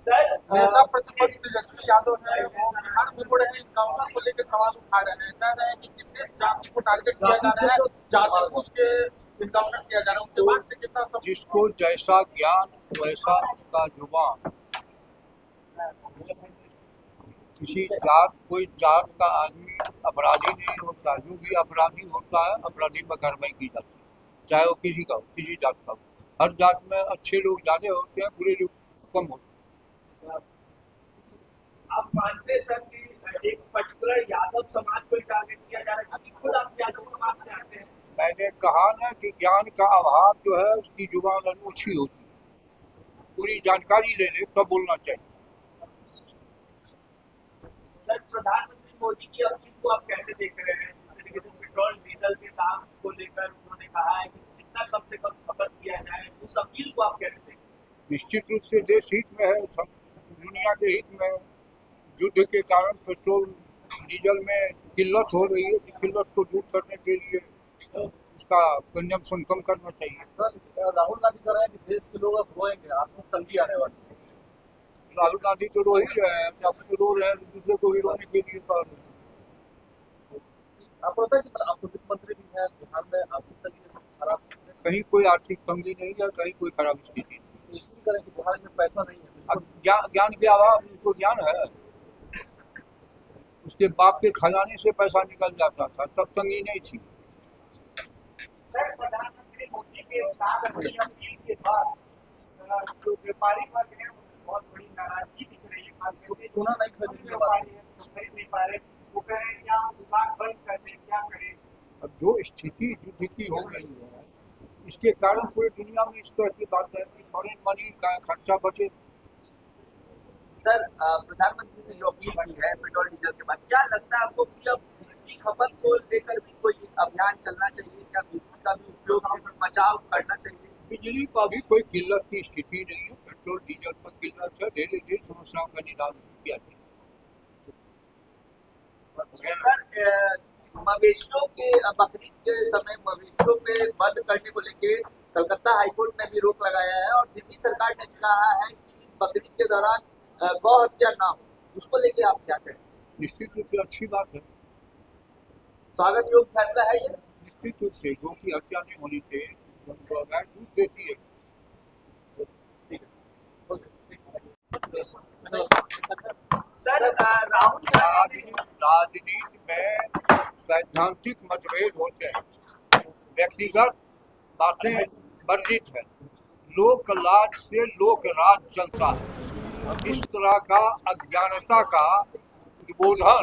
नेता प्रतिपक्ष तेजस्वी यादव है वो बिहार में हो रहे इनकाउंटर को लेकर सवाल उठा रहे हैं। कह रहे हैं कि विशेष जाति को टारगेट किया जा रहा है, जाति को उसके इनकाउंटर किया जा रहा है। उनके बाद से कितना सब जिसको जैसा ज्ञान वैसा उसका जुबान। किसी जात कोई जात का आदमी अपराधी नहीं होता, जो भी अपराधी होता है अपराधी पर कार्रवाई की जाती है, चाहे वो किसी का हो, किसी जात का हो। हर जात में अच्छे लोग ज्यादा होते हैं, बुरे लोग कम होते हैं। आप मानते सर कि एक पर्टिकुलर यादव समाज को टारगेट किया जा रहा है, क्योंकि खुद आप यादव समाज से आते हैं। मैंने कहा ना कि ज्ञान का अभाव जो है उसकी जुबान अनोखी होती है। पूरी जानकारी ले ले तब बोलना चाहिए। सर, प्रधानमंत्री मोदी की अपील को आप कैसे देख रहे हैं? जिस तरीके से पेट्रोल डीजल के दाम को लेकर उन्होंने कहा है कि जितना कम से कम खपत किया जाए, उस अपील को आप कैसे देख रहे हैं? निश्चित रूप से देश हित में है, सब दुनिया के हित में। युद्ध के कारण पेट्रोल डीजल में किल्लत हो रही है, किल्लत को दूर करने के लिए उसका कंजम्पशन कम करना चाहिए। सर, राहुल गांधी कह रहे हैं कि देश के लोग अब रोएंगे, आपको तंगी आने वाली है। राहुल गांधी तो रो ही रहे हैं, अपने रो रहे हैं, दूसरे को भी रोने के लिए कह रहे हैं। आपको पता है कि आप वित्त मंत्री भी हैं बिहार में, आपकी तंगी से खराब कहीं कोई आर्थिक तंगी नहीं है, कहीं कोई खराब स्थिति नहीं। इसी करें कि बिहार में पैसा नहीं है। अब ज्ञान के अभाव, उसको ज्ञान है, उसके बाप के खजाने से पैसा निकल जाता था, तब तंगी नहीं थी। सर, प्रधानमंत्री मोदी के साथ बड़ी अपील के बाद जो व्यापारी वर्ग है उनमें बहुत बड़ी नाराजगी दिख रही है। खास करके सोना नहीं खरीदने व्यापारी है तो खरीद नहीं पा रहे, वो कह रहे हैं क्या हम दुकान बंद कर दें, क्या करें? अब जो स्थिति युद्ध की हो गई है, इसके कारण पूरी दुनिया में इस तरह की बात है कि फॉरेन मनी का खर्चा बचे। सर, प्रधानमंत्री ने जो अपील की है पेट्रोल डीजल के बाद, क्या लगता है आपको कि अब बिजली खपत को लेकर भी कोई अभियान चलना चाहिए? क्या बिजली का भी उपयोग से बचाव करना चाहिए? बिजली का भी कोई किल्लत की स्थिति नहीं है, पेट्रोल डीजल पर किल्लत है, धीरे धीरे समस्याओं का निदान किया जाए। सर, मवेशियों के बकरीद के समय मवेशियों पे बंद करने को लेके कलकत्ता हाईकोर्ट ने भी रोक लगाया है और दिल्ली सरकार ने भी कहा है कि बकरीद के दौरान गौ हत्या ना हो। उसको लेके आप क्या कहें? निश्चित रूप से अच्छी बात है, स्वागत योग्य फैसला है ये। निश्चित रूप से गौ की हत्या नहीं होनी चाहिए, उनको गाय दूध देती है। सर, राहुल गांधी राजनीति में सैद्धांतिक मतभेद होते हैं, व्यक्तिगत बातें वर्जित है। लोक लाज से लोक राज चलता है। इस तरह का अज्ञानता का बोधन,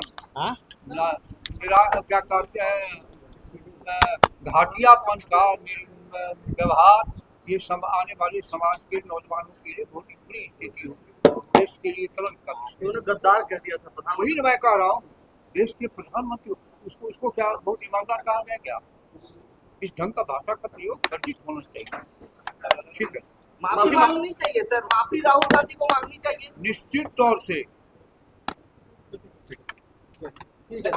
क्या कहते हैं, घाटियापन का व्यवहार, ये सब आने वाले समाज के नौजवानों के लिए बहुत ही बुरी स्थिति होगी, देश के लिए कलंक का विषय। उन्होंने गद्दार कह दिया था प्रधानमंत्री। वही मैं कह रहा हूँ, देश के प्रधानमंत्री उसको क्या बहुत ईमानदार कहा गया क्या? इस ढंग का भाषा का प्रयोग वर्जित होना चाहिए। ठीक है, माफी मांगनी चाहिए सर, माफी राहुल गांधी को मांगनी चाहिए निश्चित तौर से। ठीक है।